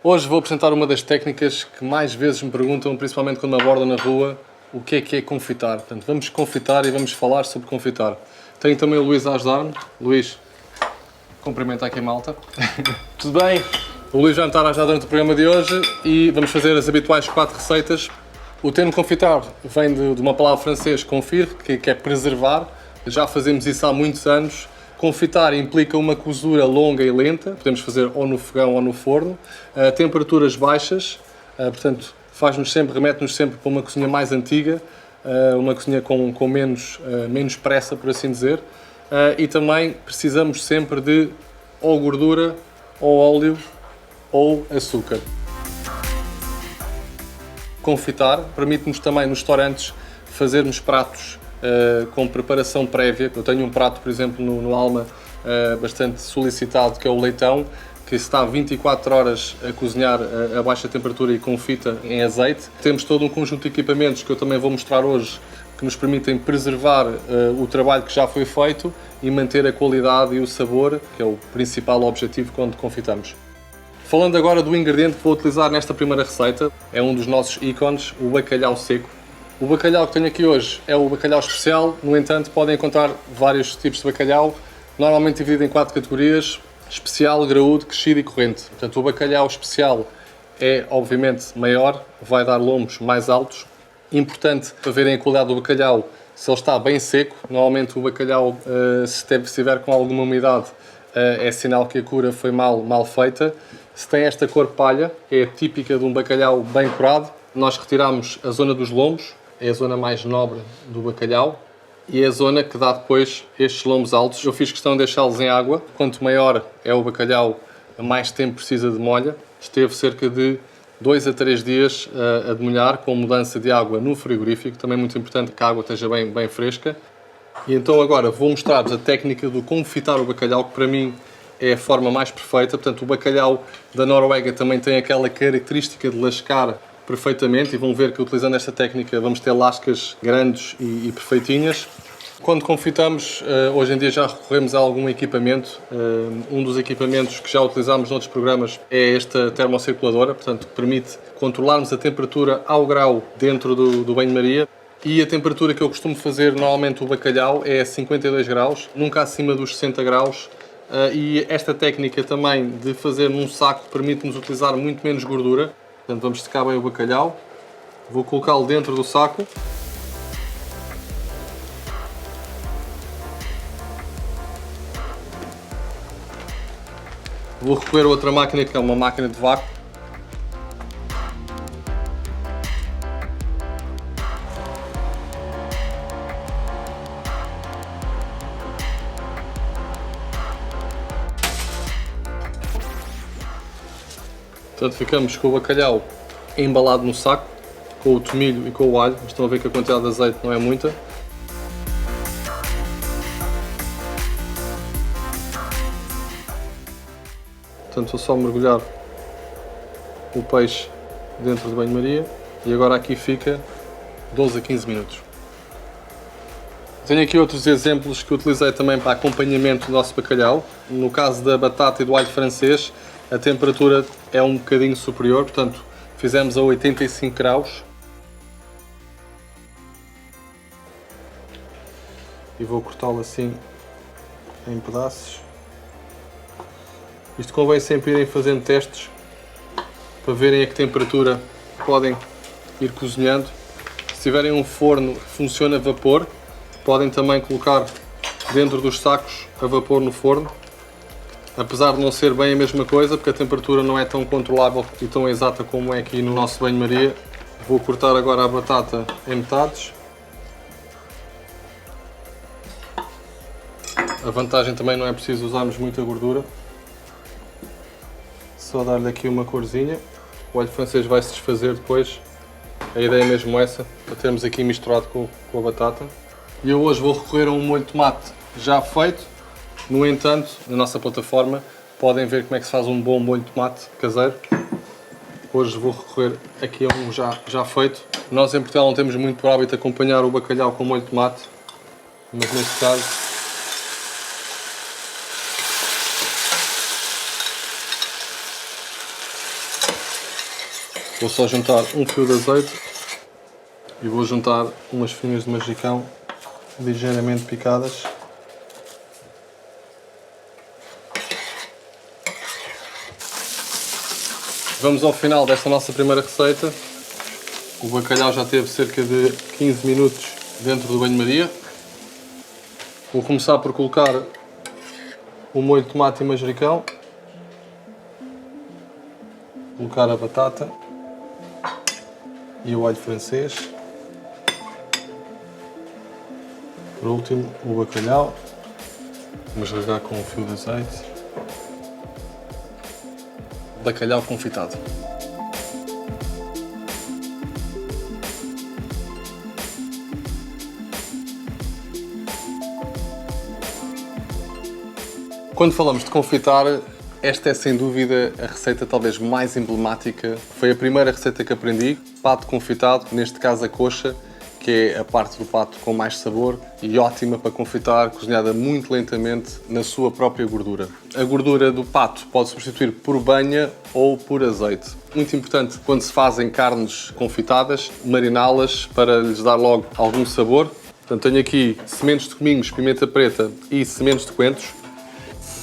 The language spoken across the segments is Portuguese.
Hoje vou apresentar uma das técnicas que mais vezes me perguntam, principalmente quando me abordam na rua, o que é confitar. Portanto, vamos confitar e vamos falar sobre confitar. Tenho também o Luís a ajudar-me. Luís, cumprimenta aqui a malta. Tudo bem? O Luís vai me estar a ajudar durante o programa de hoje e vamos fazer as habituais 4 receitas. O termo confitar vem de uma palavra francesa, confire, que é preservar. Já fazemos isso há muitos anos. Confitar implica uma cozedura longa e lenta, podemos fazer ou no fogão ou no forno, a temperaturas baixas, portanto remete-nos sempre para uma cozinha mais antiga, uma cozinha com menos pressa, por assim dizer, e também precisamos sempre de ou gordura, ou óleo, ou açúcar. Confitar permite-nos também nos restaurantes fazermos pratos com preparação prévia. Eu tenho um prato, por exemplo, no Alma, bastante solicitado, que é o leitão, que está 24 horas a cozinhar a baixa temperatura e confita em azeite. Temos todo um conjunto de equipamentos que eu também vou mostrar hoje, que nos permitem preservar o trabalho que já foi feito e manter a qualidade e o sabor, que é o principal objetivo quando confitamos. Falando agora do ingrediente que vou utilizar nesta primeira receita, é um dos nossos ícones, o bacalhau seco. O bacalhau que tenho aqui hoje é o bacalhau especial, no entanto podem encontrar vários tipos de bacalhau, normalmente dividido em 4 categorias: especial, graúdo, crescido e corrente. Portanto, o bacalhau especial é obviamente maior, vai dar lombos mais altos. Importante para verem a qualidade do bacalhau, se ele está bem seco. Normalmente o bacalhau, se estiver com alguma umidade, é sinal que a cura foi mal feita. Se tem esta cor palha, é típica de um bacalhau bem curado. Nós retiramos a zona dos lombos, é a zona mais nobre do bacalhau e é a zona que dá depois estes lombos altos. Eu fiz questão de deixá-los em água. Quanto maior é o bacalhau, mais tempo precisa de molha. Esteve cerca de 2 a 3 dias a demolhar, com mudança de água no frigorífico. Também é muito importante que a água esteja bem fresca. E então agora vou mostrar-vos a técnica do confitar o bacalhau, que para mim é a forma mais perfeita. Portanto, o bacalhau da Noruega também tem aquela característica de lascar perfeitamente, e vão ver que utilizando esta técnica vamos ter lascas grandes e perfeitinhas. Quando confitamos, hoje em dia já recorremos a algum equipamento. Um dos equipamentos que já utilizámos noutros programas é esta termocirculadora, portanto permite controlarmos a temperatura ao grau dentro do banho-maria. E a temperatura que eu costumo fazer normalmente o bacalhau é 52 graus, nunca acima dos 60 graus. E esta técnica também de fazer num saco permite-nos utilizar muito menos gordura. Portanto, vamos secar bem o bacalhau. Vou colocá-lo dentro do saco. Vou recolher outra máquina, que é uma máquina de vácuo. Portanto, ficamos com o bacalhau embalado no saco, com o tomilho e com o alho. Estão a ver que a quantidade de azeite não é muita. Portanto, vou só mergulhar o peixe dentro do banho-maria e agora aqui fica 12 a 15 minutos. Tenho aqui outros exemplos que utilizei também para acompanhamento do nosso bacalhau. No caso da batata e do alho francês, a temperatura é um bocadinho superior, portanto fizemos a 85 graus. E vou cortá-lo assim em pedaços. Isto convém sempre irem fazendo testes para verem a que temperatura podem ir cozinhando. Se tiverem um forno que funciona a vapor, podem também colocar dentro dos sacos a vapor no forno. Apesar de não ser bem a mesma coisa, porque a temperatura não é tão controlável e tão exata como é aqui no nosso banho-maria. Vou cortar agora a batata em metades. A vantagem também não é preciso usarmos muita gordura. Só dar-lhe aqui uma corzinha. O alho francês vai se desfazer depois. A ideia é mesmo essa, para termos aqui misturado com a batata. E eu hoje vou recorrer a um molho de tomate já feito. No entanto, na nossa plataforma podem ver como é que se faz um bom molho de tomate caseiro. Hoje vou recorrer aqui a um já feito. Nós em Portugal não temos muito por hábito acompanhar o bacalhau com molho de tomate, mas neste caso Vou só juntar um fio de azeite e vou juntar umas folhinhas de manjericão ligeiramente picadas. Vamos ao final desta nossa primeira receita. O bacalhau já teve cerca de 15 minutos dentro do banho-maria. Vou começar por colocar o molho de tomate e manjericão. Colocar a batata e o alho francês. Por último, o bacalhau. Vamos regar com um fio de azeite. Bacalhau confitado. Quando falamos de confitar, esta é sem dúvida a receita talvez mais emblemática. Foi a primeira receita que aprendi. Pato confitado, neste caso a coxa, que é a parte do pato com mais sabor e ótima para confitar, cozinhada muito lentamente na sua própria gordura. A gordura do pato pode substituir por banha ou por azeite. Muito importante quando se fazem carnes confitadas, mariná-las para lhes dar logo algum sabor. Portanto, tenho aqui sementes de cominhos, pimenta preta e sementes de coentros.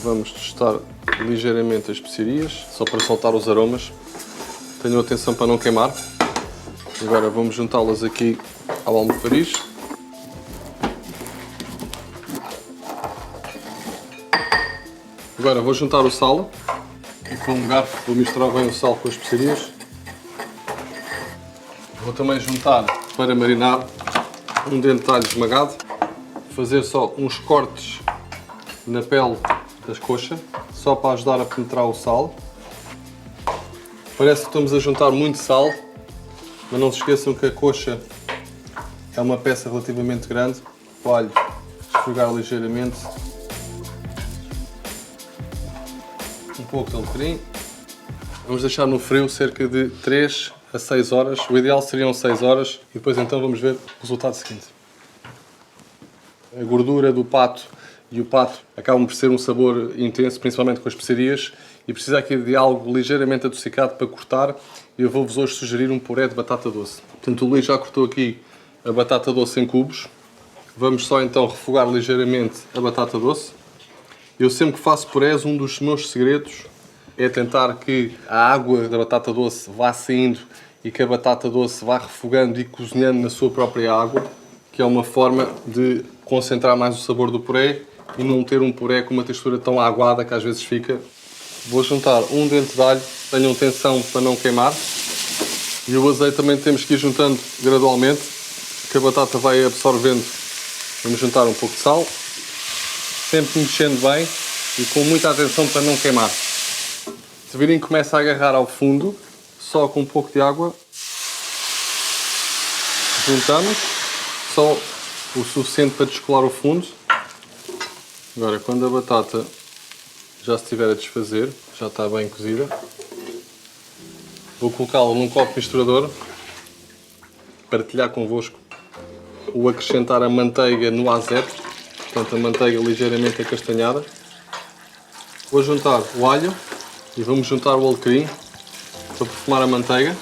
Vamos tostar ligeiramente as especiarias, só para soltar os aromas. Tenham atenção para não queimar. Agora vamos juntá-las aqui ao almofariz. Agora vou juntar o sal e com um garfo vou misturar bem o sal com as especiarias. Vou também juntar, para marinar, um dente de alho esmagado. Fazer só uns cortes na pele das coxas, só para ajudar a penetrar o sal. Parece que estamos a juntar muito sal, mas não se esqueçam que a coxa é uma peça relativamente grande. O alho esfregar ligeiramente. Um pouco de alecrim. Vamos deixar no frio cerca de 3 a 6 horas. O ideal seriam 6 horas e depois então vamos ver o resultado seguinte. A gordura do pato e o pato acabam por ser um sabor intenso, principalmente com as especiarias, e precisa aqui de algo ligeiramente adocicado para cortar. E eu vou-vos hoje sugerir um puré de batata doce. Portanto, o Luís já cortou aqui a batata doce em cubos. Vamos só então refogar ligeiramente a batata doce. Eu sempre que faço purés, um dos meus segredos é tentar que a água da batata doce vá saindo e que a batata doce vá refogando e cozinhando na sua própria água, que é uma forma de concentrar mais o sabor do puré e não ter um puré com uma textura tão aguada que às vezes fica. Vou juntar um dente de alho, tenham atenção para não queimar. E o azeite também temos que ir juntando gradualmente, que a batata vai absorvendo. Vamos juntar um pouco de sal, sempre mexendo bem e com muita atenção para não queimar. Se virem que começa a agarrar ao fundo, só com um pouco de água, juntamos, só o suficiente para descolar o fundo. Agora, quando a batata já se estiver a desfazer, já está bem cozida, vou colocá-la num copo misturador, partilhar convosco o acrescentar a manteiga no azeite, portanto a manteiga ligeiramente acastanhada. Vou juntar o alho e vamos juntar o alecrim para perfumar a manteiga.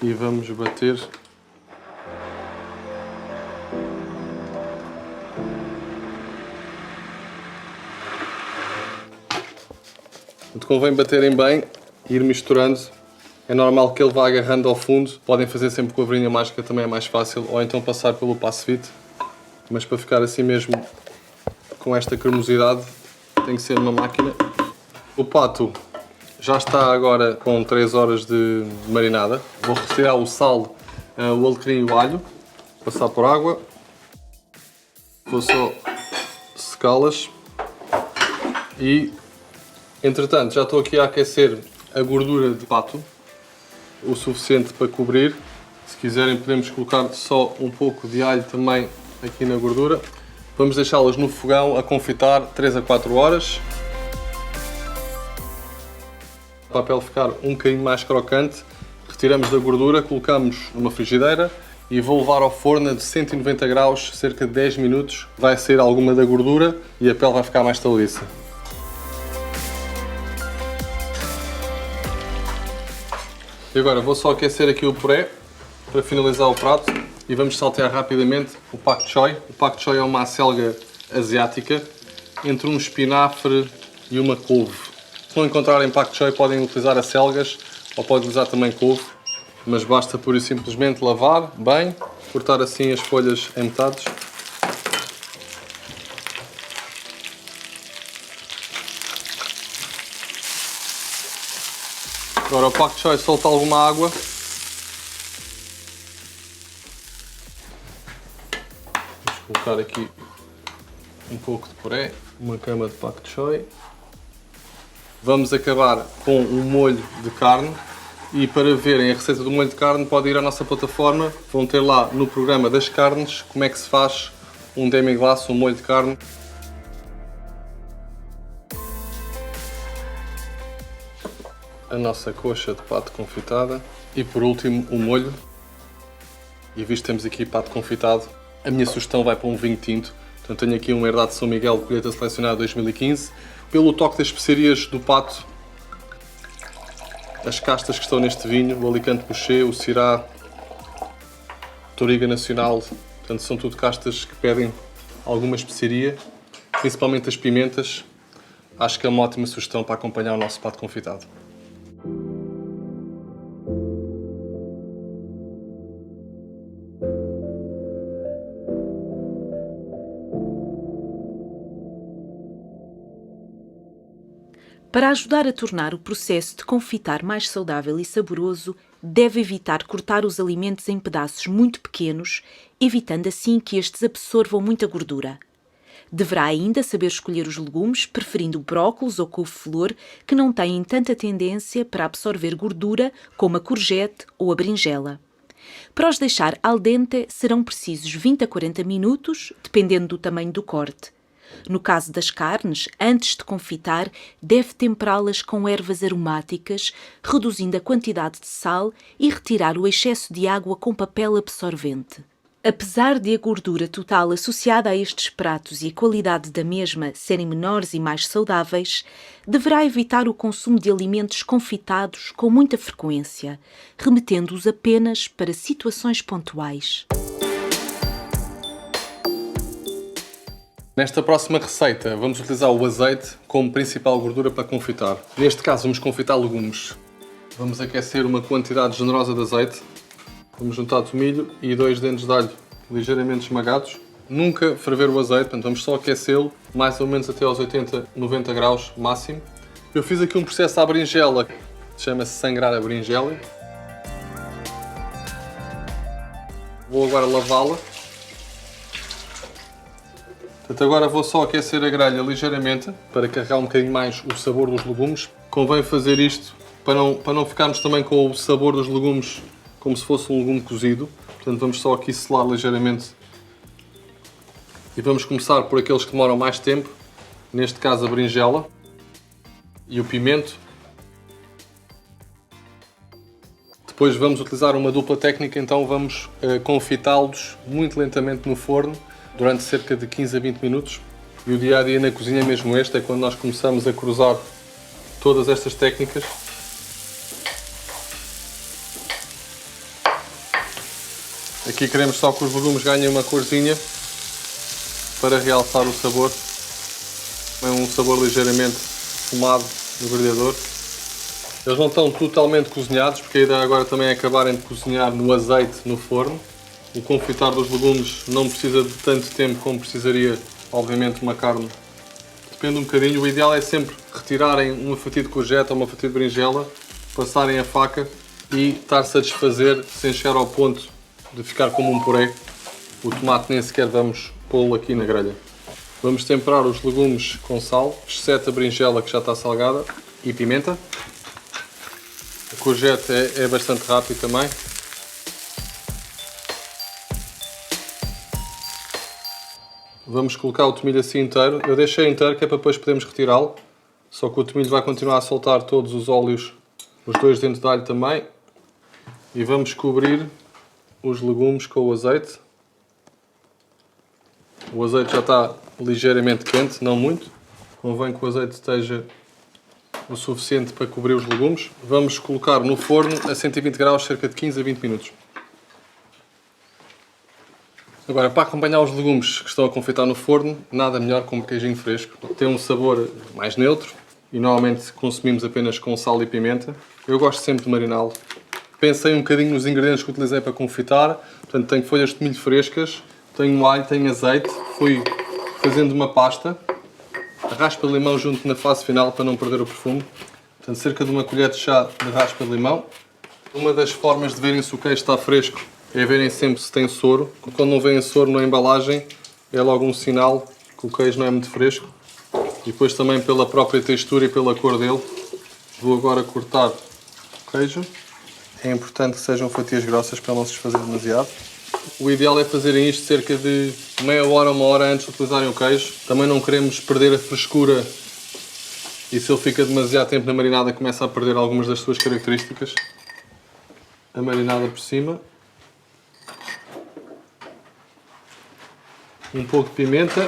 E vamos bater convém baterem bem e ir misturando. É normal que ele vá agarrando ao fundo. Podem fazer sempre com a varinha mágica, também é mais fácil, ou então passar pelo passo-vite, mas para ficar assim mesmo com esta cremosidade tem que ser uma máquina. O pato já está agora com 3 horas de marinada. Vou retirar o sal, o alecrim e o alho, passar por água. Vou só secá-las e, entretanto, já estou aqui a aquecer a gordura de pato, o suficiente para cobrir. Se quiserem podemos colocar só um pouco de alho também aqui na gordura. Vamos deixá-las no fogão a confitar 3 a 4 horas. Para a pele ficar um bocadinho mais crocante, retiramos da gordura, colocamos numa frigideira e vou levar ao forno de 190 graus cerca de 10 minutos. Vai sair alguma da gordura e a pele vai ficar mais talhiça. E agora vou só aquecer aqui o puré para finalizar o prato e vamos saltear rapidamente o pak choi. O pak choi é uma acelga asiática entre um espinafre e uma couve. Se não encontrarem pak choi podem utilizar acelgas ou podem usar também couve, mas basta pura e simplesmente lavar bem, cortar assim as folhas em metades. Agora o pak choi solta alguma água. Vamos colocar aqui um pouco de puré, uma cama de pak choi. Vamos acabar com um molho de carne e para verem a receita do molho de carne podem ir à nossa plataforma. Vão ter lá no programa das carnes como é que se faz um demi-glace, um molho de carne. A nossa coxa de pato confitada e por último o molho. E visto que temos aqui pato confitado, a minha sugestão vai para um vinho tinto. Portanto, tenho aqui um Herdade de São Miguel de colheita selecionada 2015. Pelo toque das especiarias do pato, as castas que estão neste vinho, o Alicante Boucher, o Syrah, Touriga Nacional, portanto são tudo castas que pedem alguma especiaria, principalmente as pimentas. Acho que é uma ótima sugestão para acompanhar o nosso pato confitado. Para ajudar a tornar o processo de confitar mais saudável e saboroso, deve evitar cortar os alimentos em pedaços muito pequenos, evitando assim que estes absorvam muita gordura. Deverá ainda saber escolher os legumes, preferindo brócolos ou couve-flor, que não têm tanta tendência para absorver gordura como a courgette ou a berinjela. Para os deixar al dente, serão precisos 20 a 40 minutos, dependendo do tamanho do corte. No caso das carnes, antes de confitar, deve temperá-las com ervas aromáticas, reduzindo a quantidade de sal e retirar o excesso de água com papel absorvente. Apesar de a gordura total associada a estes pratos e a qualidade da mesma serem menores e mais saudáveis, deverá evitar o consumo de alimentos confitados com muita frequência, remetendo-os apenas para situações pontuais. Nesta próxima receita vamos utilizar o azeite como principal gordura para confitar. Neste caso vamos confitar legumes. Vamos aquecer uma quantidade generosa de azeite. Vamos juntar tomilho e 2 dentes de alho ligeiramente esmagados. Nunca ferver o azeite, portanto vamos só aquecê-lo mais ou menos até aos 80, 90 graus máximo. Eu fiz aqui um processo à berinjela, que chama-se sangrar a berinjela. Vou agora lavá-la. Portanto, agora vou só aquecer a grelha ligeiramente para carregar um bocadinho mais o sabor dos legumes. Convém fazer isto para não ficarmos também com o sabor dos legumes como se fosse um legume cozido. Portanto, vamos só aqui selar ligeiramente. E vamos começar por aqueles que demoram mais tempo. Neste caso a berinjela e o pimento. Depois vamos utilizar uma dupla técnica, então vamos confitá-los muito lentamente no forno durante cerca de 15 a 20 minutos. E o dia a dia na cozinha é mesmo este, é quando nós começamos a cruzar todas estas técnicas. Aqui queremos só que os legumes ganhem uma corzinha para realçar o sabor. É um sabor ligeiramente fumado no grelhador. Eles não estão totalmente cozinhados, porque a ideia agora também é acabarem de cozinhar no azeite no forno. O confitar dos legumes não precisa de tanto tempo como precisaria, obviamente, uma carne. Depende um bocadinho. O ideal é sempre retirarem uma fatia de courgette ou uma fatia de berinjela, passarem a faca e estar-se a desfazer sem chegar ao ponto de ficar como um puré. O tomate nem sequer vamos pô-lo aqui na grelha. Vamos temperar os legumes com sal, exceto a berinjela que já está salgada, e pimenta. A courgette é bastante rápido também. Vamos colocar o tomilho assim inteiro. Eu deixei inteiro que é para depois podermos retirá-lo. Só que o tomilho vai continuar a soltar todos os óleos, os 2 dentes de alho também. E vamos cobrir os legumes com o azeite. O azeite já está ligeiramente quente, não muito. Convém que o azeite esteja o suficiente para cobrir os legumes. Vamos colocar no forno a 120 graus cerca de 15 a 20 minutos. Agora, para acompanhar os legumes que estão a confitar no forno, nada melhor que um queijinho fresco. Tem um sabor mais neutro e normalmente consumimos apenas com sal e pimenta. Eu gosto sempre de mariná-lo. Pensei um bocadinho nos ingredientes que utilizei para confitar. Portanto, tenho folhas de milho frescas, tenho alho, tenho azeite. Fui fazendo uma pasta. A raspa de limão junto na fase final para não perder o perfume. Portanto, cerca de uma colher de chá de raspa de limão. Uma das formas de verem se o queijo está fresco é verem sempre se tem soro. Quando não vem soro na embalagem, é logo um sinal que o queijo não é muito fresco. E depois também pela própria textura e pela cor dele. Vou agora cortar o queijo. É importante que sejam fatias grossas para não se desfazer demasiado. O ideal é fazerem isto cerca de meia hora, uma hora antes de utilizarem o queijo. Também não queremos perder a frescura e se ele fica demasiado tempo na marinada começa a perder algumas das suas características. A marinada por cima. Um pouco de pimenta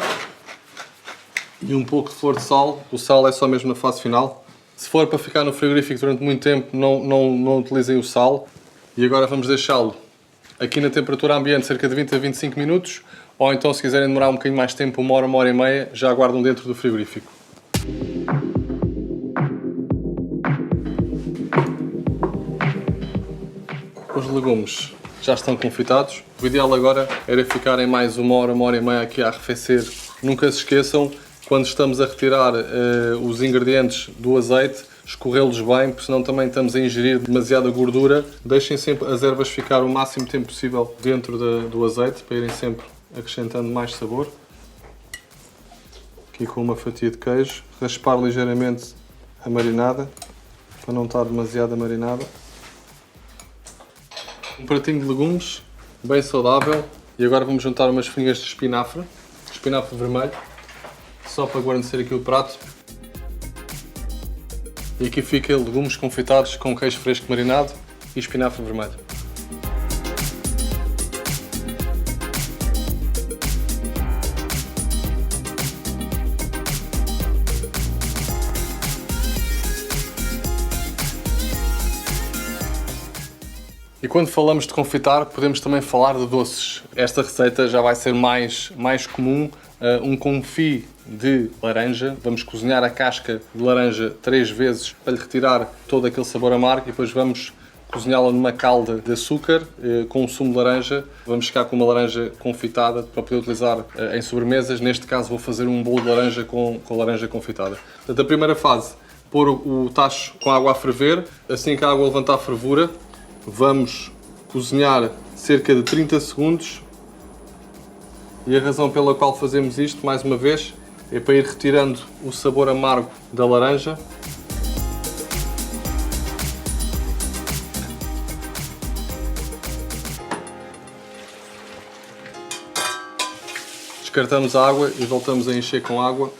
e um pouco de flor de sal. O sal é só mesmo na fase final. Se for para ficar no frigorífico durante muito tempo, não utilizem o sal. E agora vamos deixá-lo aqui na temperatura ambiente cerca de 20 a 25 minutos. Ou então, se quiserem demorar um bocadinho mais tempo, uma hora e meia, já aguardam dentro do frigorífico. Os legumes já estão confitados. O ideal agora era ficarem mais uma hora e meia aqui a arrefecer. Nunca se esqueçam, quando estamos a retirar os ingredientes do azeite, escorrê-los bem, porque senão também estamos a ingerir demasiada gordura. Deixem sempre as ervas ficar o máximo tempo possível dentro do azeite, para irem sempre acrescentando mais sabor. Aqui com uma fatia de queijo, raspar ligeiramente a marinada, para não estar demasiado marinada. Um pratinho de legumes, bem saudável. E agora vamos juntar umas folhinhas de espinafre vermelho, só para guarnecer aqui o prato. E aqui fica legumes confitados com queijo fresco marinado e espinafre vermelho. E quando falamos de confitar, podemos também falar de doces. Esta receita já vai ser mais comum. Um confit de laranja. Vamos cozinhar a casca de laranja 3 vezes para lhe retirar todo aquele sabor amargo e depois vamos cozinhá-la numa calda de açúcar com um sumo de laranja. Vamos ficar com uma laranja confitada para poder utilizar em sobremesas. Neste caso vou fazer um bolo de laranja com laranja confitada. Portanto, a primeira fase, pôr o tacho com água a ferver. Assim que a água levantar a fervura, vamos cozinhar cerca de 30 segundos e a razão pela qual fazemos isto, mais uma vez, é para ir retirando o sabor amargo da laranja. Descartamos a água e voltamos a encher com água.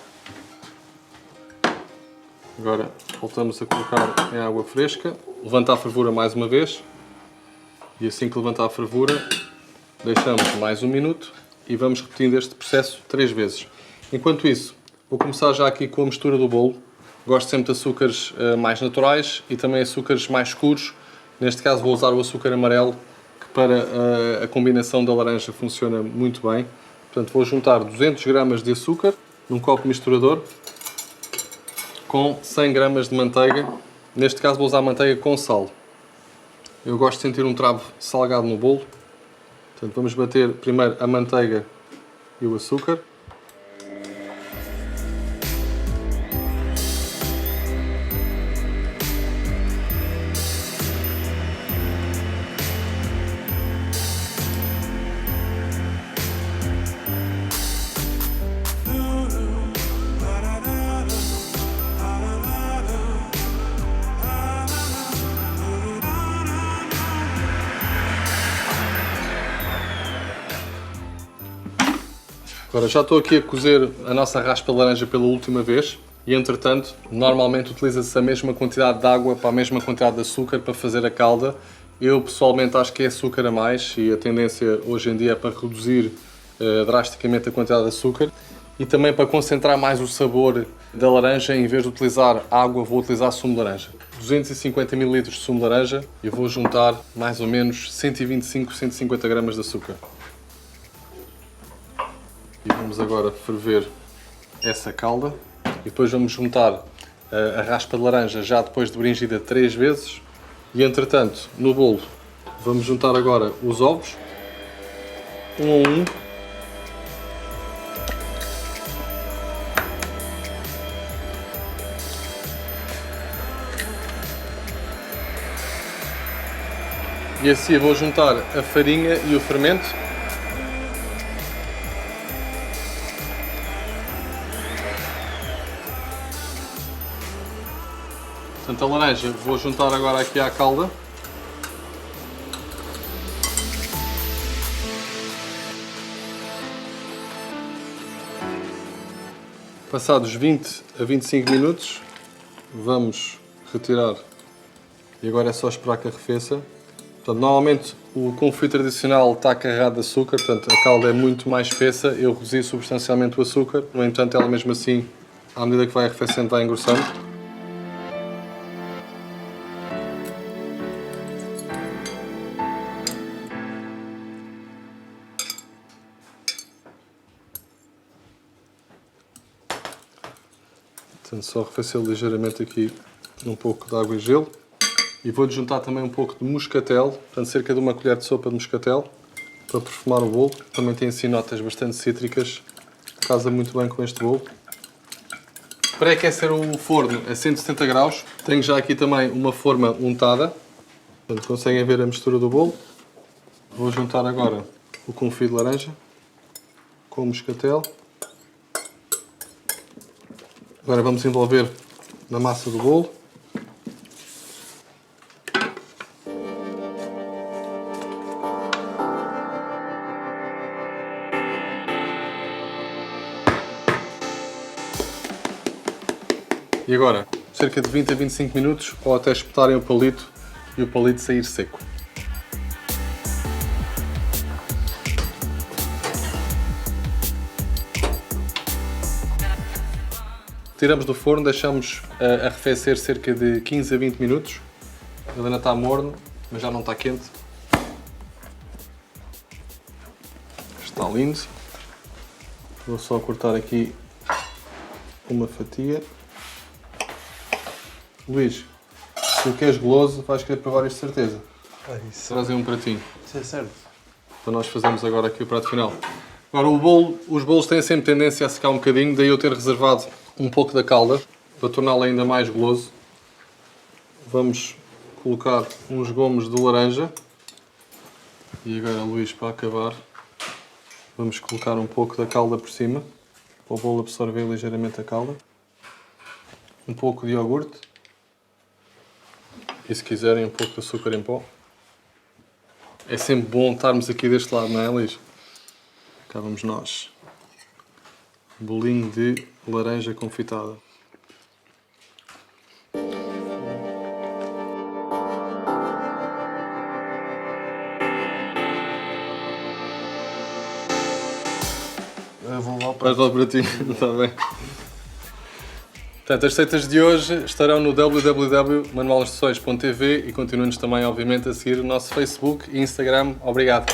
Agora voltamos a colocar em água fresca. Levanta a fervura mais uma vez. E assim que levantar a fervura, deixamos mais 1 minuto e vamos repetindo este processo 3 vezes. Enquanto isso, vou começar já aqui com a mistura do bolo. Gosto sempre de açúcares mais naturais e também açúcares mais escuros. Neste caso vou usar o açúcar amarelo, que para a combinação da laranja funciona muito bem. Portanto, vou juntar 200 gramas de açúcar num copo misturador com 100 gramas de manteiga. Neste caso vou usar manteiga com sal. Eu gosto de sentir um travo salgado no bolo. Portanto, vamos bater primeiro a manteiga e o açúcar. Agora já estou aqui a cozer a nossa raspa de laranja pela última vez e, entretanto, normalmente utiliza-se a mesma quantidade de água para a mesma quantidade de açúcar para fazer a calda Eu pessoalmente acho que é açúcar a mais e a tendência hoje em dia é para reduzir drasticamente a quantidade de açúcar e também para concentrar mais o sabor da laranja. Em vez de utilizar água, vou utilizar sumo de laranja. 250 ml de sumo de laranja e vou juntar mais ou menos 125, 150 gramas de açúcar. E vamos agora ferver essa calda e depois vamos juntar a raspa de laranja já depois de bringida 3 vezes. E entretanto, no bolo, vamos juntar agora os ovos, um a um. E assim eu vou juntar a farinha e o fermento. Portanto, a laranja vou juntar agora aqui à calda. Passados 20 a 25 minutos, vamos retirar e agora é só esperar que arrefeça. Portanto, normalmente o confit tradicional está carregado de açúcar, portanto a calda é muito mais espessa, eu reduzi substancialmente o açúcar, no entanto ela mesmo assim, à medida que vai arrefecendo, vai engrossando. Portanto, só arrefeceu ligeiramente aqui um pouco de água e gelo. E vou-lhe juntar também um pouco de moscatel, portanto cerca de uma colher de sopa de moscatel, para perfumar o bolo. Também tem assim notas bastante cítricas, casa muito bem com este bolo. Para aquecer o forno a 170 graus, tenho já aqui também uma forma untada, portanto conseguem ver a mistura do bolo. Vou juntar agora o confit de laranja com o moscatel. Agora vamos envolver na massa do bolo. E agora, cerca de 20 a 25 minutos ou até espetarem o palito e o palito sair seco. Tiramos do forno, deixamos arrefecer cerca de 15 a 20 minutos. Ele ainda está morno, mas já não está quente. Está lindo. Vou só cortar aqui uma fatia. Luís, se tu queres goloso, vais querer provar isto de certeza. Trazem um pratinho. Isso é certo. Então nós fazemos agora aqui o prato final. Agora os bolos têm sempre tendência a secar um bocadinho, daí eu ter reservado um pouco da calda, para torná-lo ainda mais goloso. Vamos colocar uns gomos de laranja. E agora, Luís, para acabar, vamos colocar um pouco da calda por cima, para o bolo absorver ligeiramente a calda. Um pouco de iogurte. E se quiserem um pouco de açúcar em pó. É sempre bom estarmos aqui deste lado, não é, Luís? Cá vamos nós. Bolinho de laranja confitada. Eu vou lá Vais lá para ti, está bem. Portanto, as receitas de hoje estarão no www.manualinstruções.tv e continuem-nos também, obviamente, a seguir o nosso Facebook e Instagram. Obrigado.